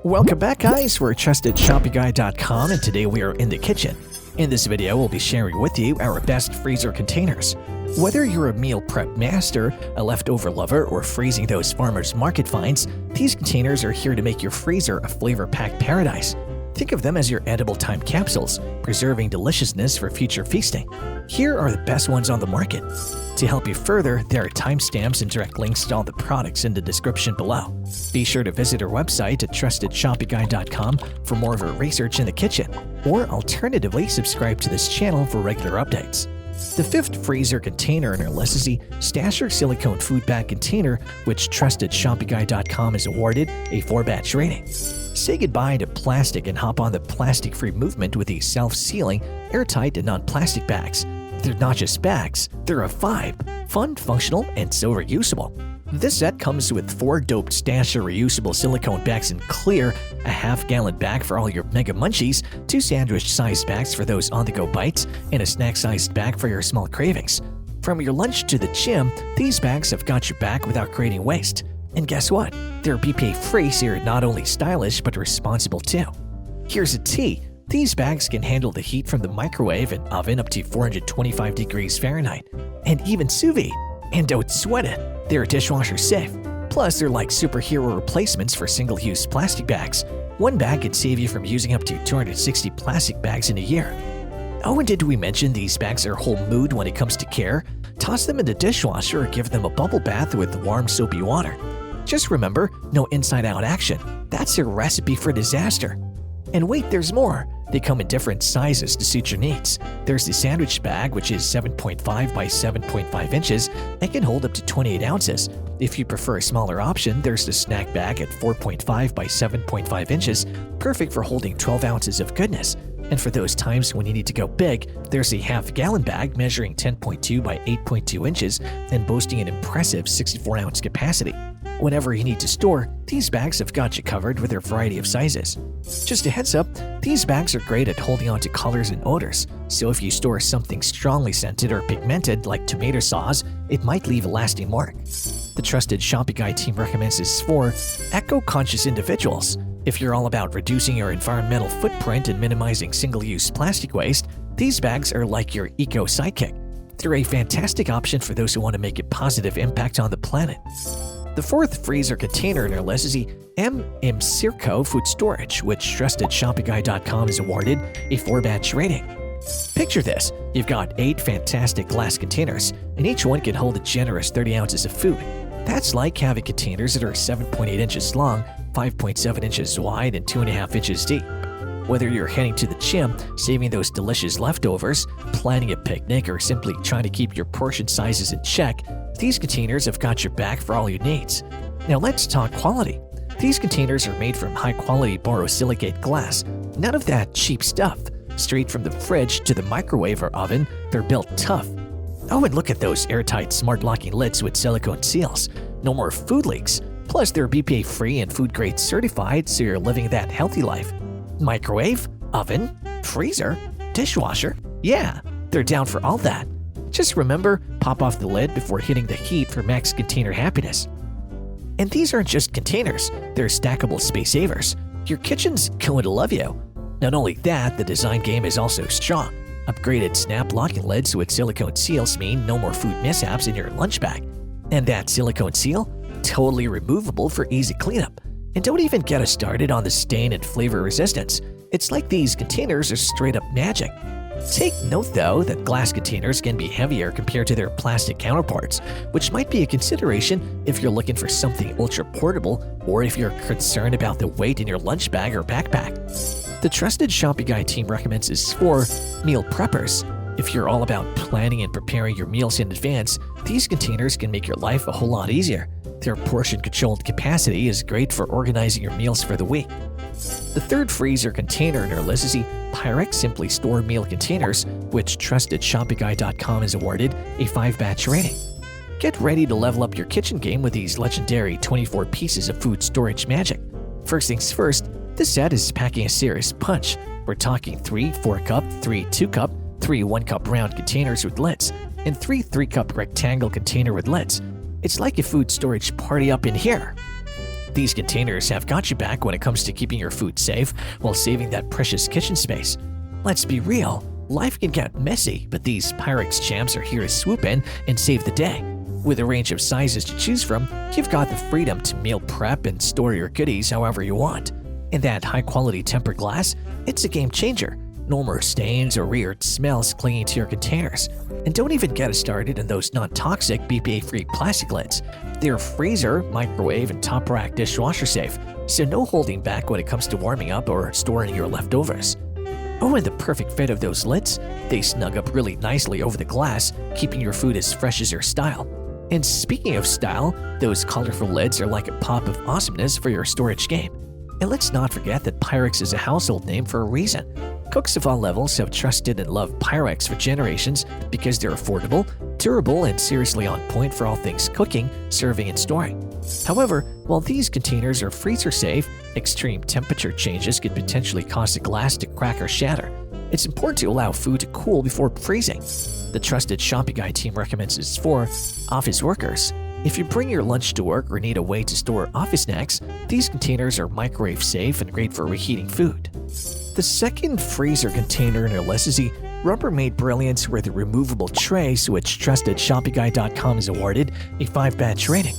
Welcome back, guys. We're TrustedShoppingGuide.com, and today we are in the kitchen. In this video, we'll be sharing with you our best freezer containers. Whether you're a meal prep master, a leftover lover, or freezing those farmers market finds, these containers are here to make your freezer a flavor-packed paradise. Think of them as your edible time capsules, preserving deliciousness for future feasting. Here are the best ones on the market. To help you further, there are timestamps and direct links to all the products in the description below. Be sure to visit our website at TrustedShoppingGuide.com for more of our research in the kitchen, or alternatively, subscribe to this channel for regular updates. The fifth freezer container in our list is the Stasher Silicone Food Bag Container, which TrustedShoppingGuide.com has awarded a 4-batch rating. Say goodbye to plastic and hop on the plastic-free movement with these self-sealing, airtight and non-plastic bags. They're not just bags, they're a vibe, fun, functional, and so reusable. This set comes with 4 doped Stasher reusable silicone bags in clear, a half-gallon bag for all your mega munchies, 2 sandwich-sized bags for those on-the-go bites, and a snack-sized bag for your small cravings. From your lunch to the gym, these bags have got your back without creating waste. And guess what? They're BPA-free, so you're not only stylish but responsible too. Here's a tea. These bags can handle the heat from the microwave and oven up to 425 degrees Fahrenheit, and even sous vide. And don't sweat it, they're dishwasher safe. Plus, they're like superhero replacements for single-use plastic bags. One bag can save you from using up to 260 plastic bags in a year. Oh, and did we mention these bags are whole mood when it comes to care? Toss them in the dishwasher or give them a bubble bath with warm soapy water. Just remember, no inside-out action. That's a recipe for disaster. And wait, there's more. They come in different sizes to suit your needs. There's the sandwich bag, which is 7.5 by 7.5 inches and can hold up to 28 ounces. If you prefer a smaller option, there's the snack bag at 4.5 by 7.5 inches, perfect for holding 12 ounces of goodness. And for those times when you need to go big, there's a half-gallon bag measuring 10.2 by 8.2 inches and boasting an impressive 64-ounce capacity. Whenever you need to store, these bags have got you covered with their variety of sizes. Just a heads up, these bags are great at holding on to colors and odors, so if you store something strongly scented or pigmented like tomato sauce, it might leave a lasting mark. The Trusted Shopping Guide team recommends this for eco-conscious individuals. If you're all about reducing your environmental footprint and minimizing single-use plastic waste, these bags are like your eco-sidekick. They're a fantastic option for those who want to make a positive impact on the planet. The fourth freezer container in our list is the MCIRCO Food Storage, which TrustedShoppingGuide.com has awarded a 4-batch rating. Picture this, you've got 8 fantastic glass containers, and each one can hold a generous 30 ounces of food. That's like having containers that are 7.8 inches long, 5.7 inches wide, and 2.5 inches deep. Whether you're heading to the gym, saving those delicious leftovers, planning a picnic, or simply trying to keep your portion sizes in check, these containers have got your back for all your needs. Now let's talk quality. These containers are made from high-quality borosilicate glass, none of that cheap stuff. Straight from the fridge to the microwave or oven, they're built tough. Oh, and look at those airtight smart locking lids with silicone seals. No more food leaks. Plus, they're BPA-free and food-grade certified, so you're living that healthy life. Microwave, oven, freezer, dishwasher. Yeah, they're down for all that. Just remember, pop off the lid before hitting the heat for max container happiness. And these aren't just containers, they're stackable space savers. Your kitchen's going to love you. Not only that, the design game is also strong. Upgraded snap locking lids with silicone seals mean no more food mishaps in your lunch bag. And that silicone seal? Totally removable for easy cleanup. And don't even get us started on the stain and flavor resistance. It's like these containers are straight up magic. Take note though that glass containers can be heavier compared to their plastic counterparts, which might be a consideration if you're looking for something ultra portable or if you're concerned about the weight in your lunch bag or backpack. The Trusted Shopping Guide team recommends this for meal preppers. If you're all about planning and preparing your meals in advance, these containers can make your life a whole lot easier. Their portion-controlled capacity is great for organizing your meals for the week. The third freezer container in our list is the Pyrex Simply Store Meal Containers, which TrustedShoppingGuide.com has awarded a 5-batch rating. Get ready to level up your kitchen game with these legendary 24 pieces of food storage magic. First things first, this set is packing a serious punch. We're talking 3 4-cup, 3 2-cup, 3 1-cup round containers with lids, and 3 3-cup rectangle container with lids. It's like a food storage party up in here. These containers have got you back when it comes to keeping your food safe while saving that precious kitchen space. Let's be real, life can get messy, but these Pyrex champs are here to swoop in and save the day. With a range of sizes to choose from, you've got the freedom to meal prep and store your goodies however you want. And that high-quality tempered glass, it's a game changer. No more stains or weird smells clinging to your containers. And don't even get us started on those non-toxic BPA-free plastic lids. They're freezer, microwave, and top rack dishwasher safe, so no holding back when it comes to warming up or storing your leftovers. Oh, and the perfect fit of those lids? They snug up really nicely over the glass, keeping your food as fresh as your style. And speaking of style, those colorful lids are like a pop of awesomeness for your storage game. And let's not forget that Pyrex is a household name for a reason. Cooks of all levels have trusted and loved Pyrex for generations because they're affordable, durable, and seriously on point for all things cooking, serving, and storing. However, while these containers are freezer safe, extreme temperature changes could potentially cause the glass to crack or shatter. It's important to allow food to cool before freezing. The trusted Shopping Guide team recommends this for office workers. If you bring your lunch to work or need a way to store office snacks, these containers are microwave safe and great for reheating food. The second freezer container in our list is the Rubbermaid Brilliance with a removable trays, which trusted ShoppingGuide.com is awarded a 5-batch rating.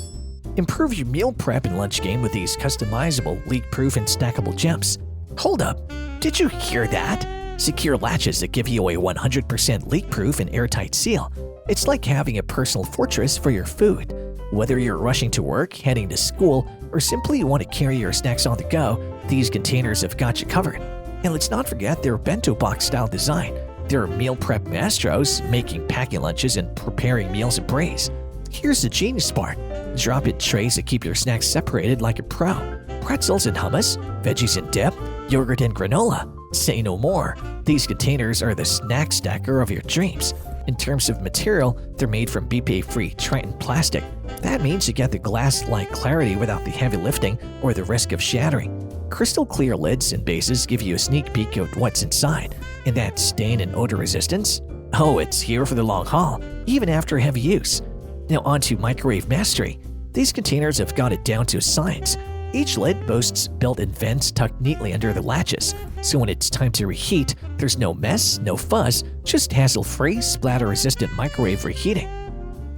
Improve your meal prep and lunch game with these customizable, leak-proof, and stackable gems. Hold up, did you hear that? Secure latches that give you a 100% leak-proof and airtight seal. It's like having a personal fortress for your food. Whether you're rushing to work, heading to school, or simply want to carry your snacks on the go, these containers have got you covered. And let's not forget their bento box style design. They're meal prep maestros, making packing lunches and preparing meals a breeze. Here's the genius part. Drop-in trays that keep your snacks separated like a pro. Pretzels and hummus, veggies and dip, yogurt and granola. Say no more. These containers are the snack stacker of your dreams. In terms of material, they're made from BPA-free Triton plastic. That means you get the glass-like clarity without the heavy lifting or the risk of shattering. Crystal clear lids and bases give you a sneak peek of what's inside. And that stain and odor resistance? Oh, it's here for the long haul, even after heavy use. Now on to microwave mastery. These containers have got it down to a science. Each lid boasts built-in vents tucked neatly under the latches, so when it's time to reheat, there's no mess, no fuzz, just hassle-free, splatter-resistant microwave reheating.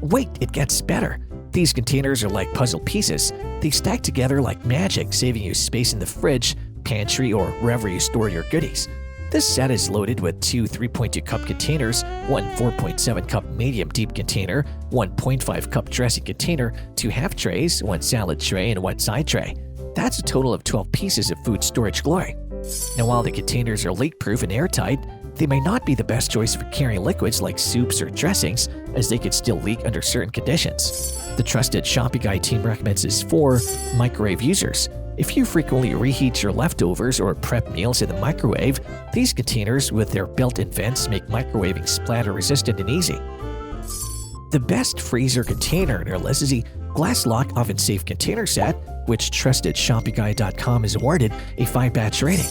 Wait, it gets better. These containers are like puzzle pieces. They stack together like magic, saving you space in the fridge, pantry, or wherever you store your goodies. This set is loaded with 2 3.2-cup containers, 1 4.7-cup medium-deep container, 1.5-cup dressing container, 2 half trays, 1 salad tray, and 1 side tray. That's a total of 12 pieces of food storage glory. Now, while the containers are leak-proof and airtight, they may not be the best choice for carrying liquids like soups or dressings, as they could still leak under certain conditions. The trusted Shopping Guide team recommends this for microwave users. If you frequently reheat your leftovers or prep meals in the microwave, these containers with their built-in vents make microwaving splatter-resistant and easy. The best freezer container in our list is the Glasslock oven-safe container set, which trusted ShoppingGuide.com is awarded a 5-batch rating.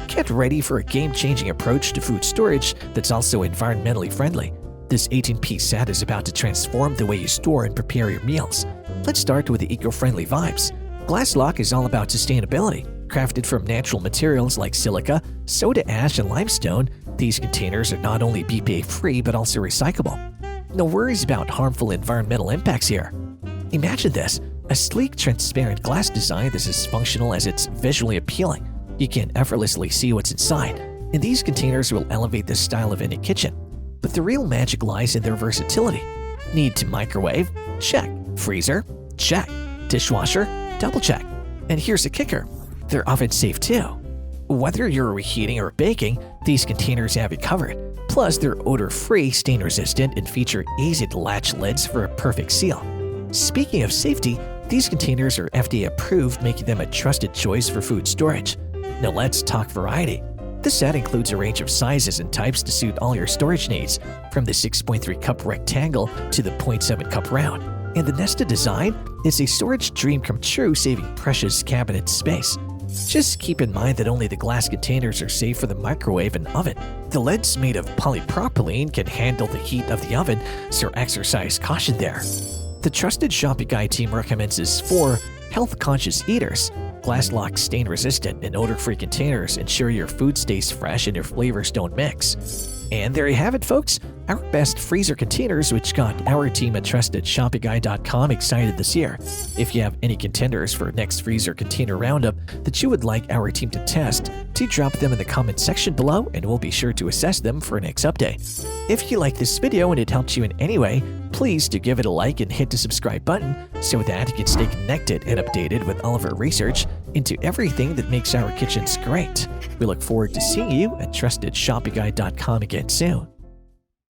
Get ready for a game-changing approach to food storage that's also environmentally friendly. This 18-piece set is about to transform the way you store and prepare your meals. Let's start with the eco-friendly vibes. Glasslock is all about sustainability. Crafted from natural materials like silica, soda ash, and limestone, these containers are not only BPA-free but also recyclable. No worries about harmful environmental impacts here. Imagine this, a sleek, transparent glass design that's as functional as it's visually appealing. You can effortlessly see what's inside, and these containers will elevate the style of any kitchen. But the real magic lies in their versatility. Need to microwave? Check. Freezer? Check. Dishwasher? Double check. And here's the kicker. They're oven safe too. Whether you're reheating or baking, these containers have it covered. Plus, they're odor-free, stain-resistant, and feature easy-to-latch lids for a perfect seal. Speaking of safety, these containers are FDA approved, making them a trusted choice for food storage. Now let's talk variety. This set includes a range of sizes and types to suit all your storage needs, from the 6.3-cup rectangle to the 0.7-cup round. And the nested design is a storage dream come true, saving precious cabinet space. Just keep in mind that only the glass containers are safe for the microwave and oven. The lids made of polypropylene can handle the heat of the oven, so exercise caution there. The trusted Shopping Guide team recommends this for health-conscious eaters. Glasslock stain-resistant and odor-free containers ensure your food stays fresh and your flavors don't mix. And there you have it, folks, our best freezer containers, which got our team at TrustedShoppingGuide.com excited this year. If you have any contenders for next freezer container roundup that you would like our team to test, do drop them in the comment section below and we'll be sure to assess them for next update. If you like this video and it helped you in any way, please do give it a like and hit the subscribe button so that you can stay connected and updated with all of our research into everything that makes our kitchens great. We look forward to seeing you at TrustedShoppingGuide.com again soon.